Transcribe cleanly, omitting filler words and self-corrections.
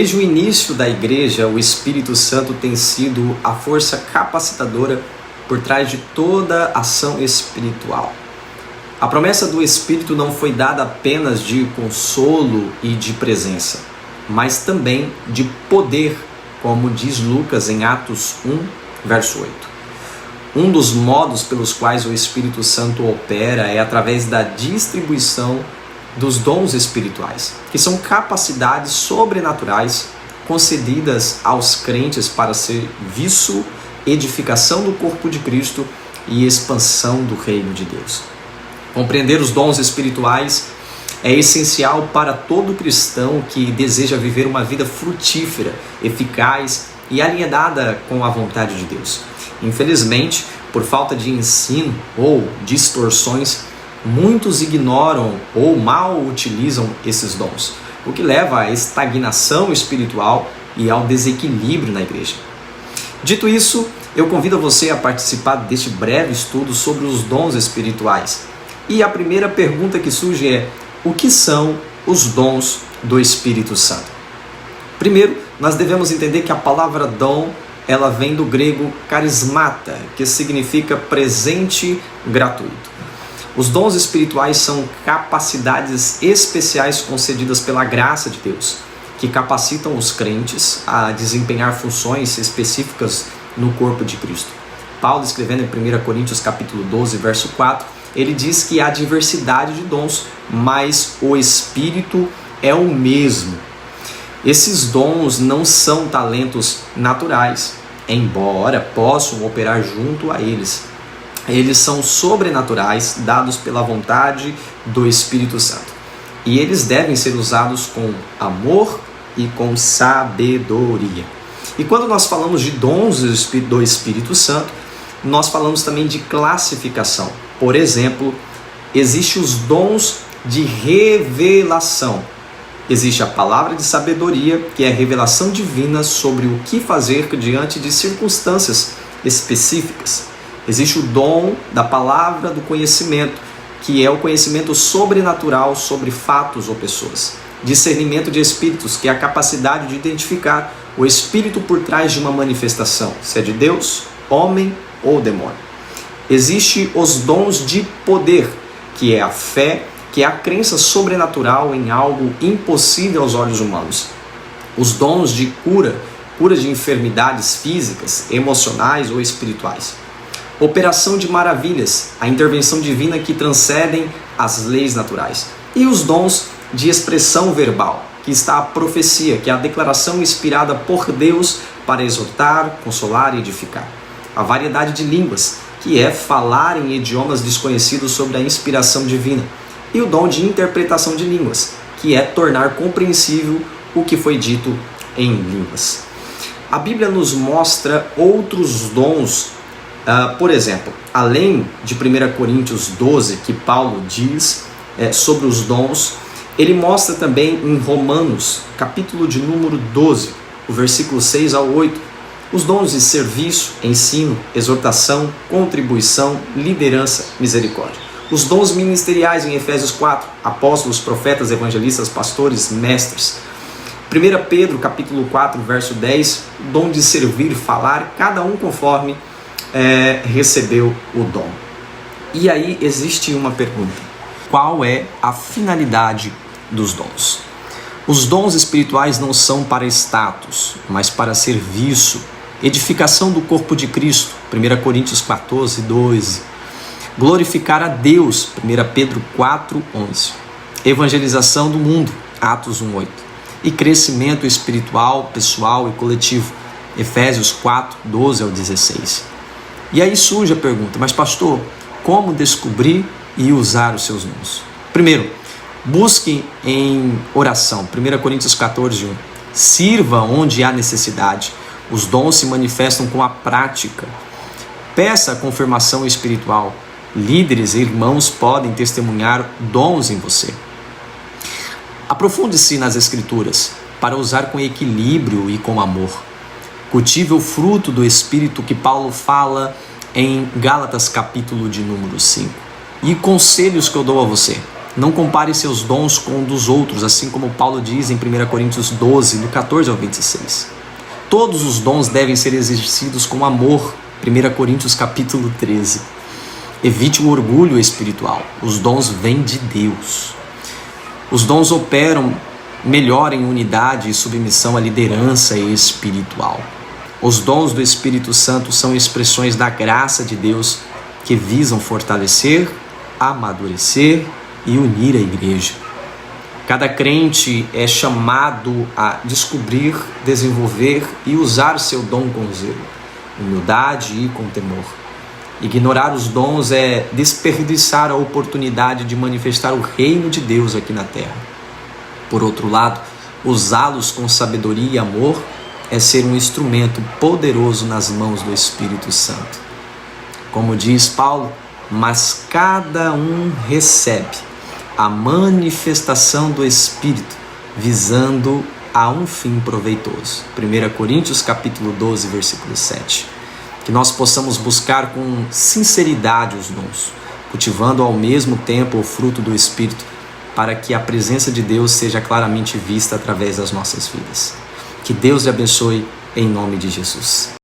Desde o início da igreja, o Espírito Santo tem sido a força capacitadora por trás de toda ação espiritual. A promessa do Espírito não foi dada apenas de consolo e de presença, mas também de poder, como diz Lucas em Atos 1, verso 8. Um dos modos pelos quais o Espírito Santo opera é através da distribuição dos dons espirituais, que são capacidades sobrenaturais concedidas aos crentes para serviço, edificação do corpo de Cristo e expansão do reino de Deus. Compreender os dons espirituais é essencial para todo cristão que deseja viver uma vida frutífera, eficaz e alinhada com a vontade de Deus. Infelizmente, por falta de ensino ou distorções, muitos ignoram ou mal utilizam esses dons, o que leva à estagnação espiritual e ao desequilíbrio na igreja. Dito isso, eu convido você a participar deste breve estudo sobre os dons espirituais. E a primeira pergunta que surge é: o que são os dons do Espírito Santo? Primeiro, nós devemos entender que a palavra dom, ela vem do grego carismata, que significa presente gratuito. Os dons espirituais são capacidades especiais concedidas pela graça de Deus, que capacitam os crentes a desempenhar funções específicas no corpo de Cristo. Paulo, escrevendo em 1 Coríntios capítulo 12, verso 4, ele diz que há diversidade de dons, mas o Espírito é o mesmo. Esses dons não são talentos naturais, embora possam operar junto a eles. Eles são sobrenaturais, dados pela vontade do Espírito Santo. E eles devem ser usados com amor e com sabedoria. E quando nós falamos de dons do Espírito Santo, nós falamos também de classificação. Por exemplo, existem os dons de revelação. Existe a palavra de sabedoria, que é a revelação divina sobre o que fazer diante de circunstâncias específicas. Existe o dom da palavra do conhecimento, que é o conhecimento sobrenatural sobre fatos ou pessoas. Discernimento de espíritos, que é a capacidade de identificar o espírito por trás de uma manifestação, se é de Deus, homem ou demônio. Existe os dons de poder, que é a fé, que é a crença sobrenatural em algo impossível aos olhos humanos. Os dons de cura de enfermidades físicas, emocionais ou espirituais. Operação de maravilhas, a intervenção divina que transcendem as leis naturais. E os dons de expressão verbal, que está a profecia, que é a declaração inspirada por Deus para exortar, consolar e edificar. A variedade de línguas, que é falar em idiomas desconhecidos sobre a inspiração divina. E o dom de interpretação de línguas, que é tornar compreensível o que foi dito em línguas. A Bíblia nos mostra outros dons. Por exemplo, além de 1 Coríntios 12, que Paulo diz sobre os dons, ele mostra também em Romanos, capítulo de número 12, o versículo 6 ao 8, os dons de serviço, ensino, exortação, contribuição, liderança, misericórdia. Os dons ministeriais em Efésios 4, apóstolos, profetas, evangelistas, pastores, mestres. 1 Pedro, capítulo 4, verso 10, o dom de servir, falar, cada um conforme recebeu o dom. E aí existe uma pergunta: qual é a finalidade dos dons? Os dons espirituais não são para status, mas para serviço, edificação do corpo de Cristo, 1 Coríntios 14, 12, glorificar a Deus, 1 Pedro 4, 11, evangelização do mundo, Atos 1, 8, e crescimento espiritual, pessoal e coletivo, Efésios 4, 12 ao 16. E aí surge a pergunta: mas pastor, como descobrir e usar os seus dons? Primeiro, busque em oração, 1 Coríntios 14, 1. Sirva onde há necessidade. Os dons se manifestam com a prática. Peça a confirmação espiritual. Líderes e irmãos podem testemunhar dons em você. Aprofunde-se nas Escrituras para usar com equilíbrio e com amor. Cultive o fruto do Espírito que Paulo fala em Gálatas capítulo de número 5. E conselhos que eu dou a você: Não compare seus dons com um dos outros, assim como Paulo diz em 1 Coríntios 12, do 14 ao 26. Todos os dons devem ser exercidos com amor, 1 Coríntios capítulo 13. Evite o orgulho espiritual. Os dons vêm de Deus. Os dons operam melhor em unidade e submissão à liderança espiritual. Os dons do Espírito Santo são expressões da graça de Deus que visam fortalecer, amadurecer e unir a igreja. Cada crente é chamado a descobrir, desenvolver e usar o seu dom com zelo, humildade e com temor. Ignorar os dons é desperdiçar a oportunidade de manifestar o reino de Deus aqui na terra. Por outro lado, usá-los com sabedoria e amor é ser um instrumento poderoso nas mãos do Espírito Santo. Como diz Paulo, mas cada um recebe a manifestação do Espírito, visando a um fim proveitoso. 1 Coríntios capítulo 12, versículo 7. Que nós possamos buscar com sinceridade os dons, cultivando ao mesmo tempo o fruto do Espírito, para que a presença de Deus seja claramente vista através das nossas vidas. Que Deus lhe abençoe em nome de Jesus.